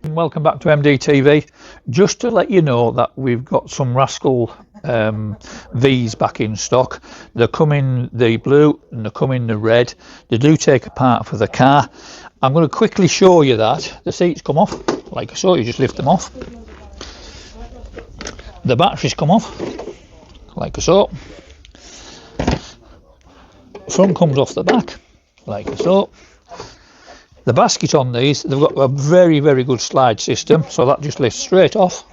Welcome back to MDTV. Just to let you know that we've got some Rascal V's back in stock. They come in the blue and they come in the red. They do take apart for the car. I'm going to quickly show you that. The seats come off like so, you just lift them off. The batteries come off like so. Front comes off the back like so. The basket on these, they've got a very good slide system, so that just lifts straight off.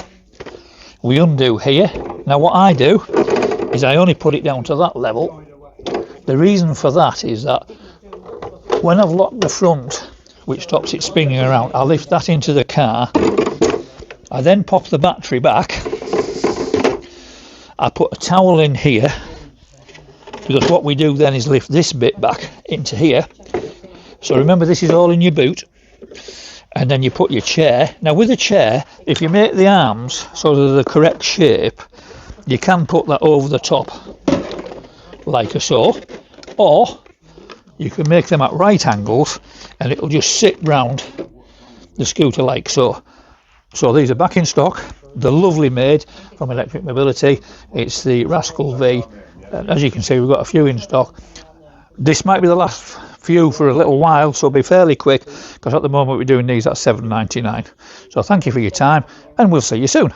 We undo here. Now what I do is I only put it down to that level. The reason for that is that when I've locked the front, which stops it spinning around, I lift that into the car. I then pop the battery back. I put a towel in here, because what we do then is lift this bit back into here. So remember, this is all in your boot, and then you put your chair. Now with a chair, if you make the arms so they're the correct shape, you can put that over the top like so, or you can make them at right angles and it'll just sit round the scooter like so. So these are back in stock. They're lovely made from Electric Mobility. It's the Rascal V. As you can see, we've got a few in stock. This might be the last few for a little while, so be fairly quick, because at the moment we're doing these at £7.99. So thank you for your time, and we'll see you soon.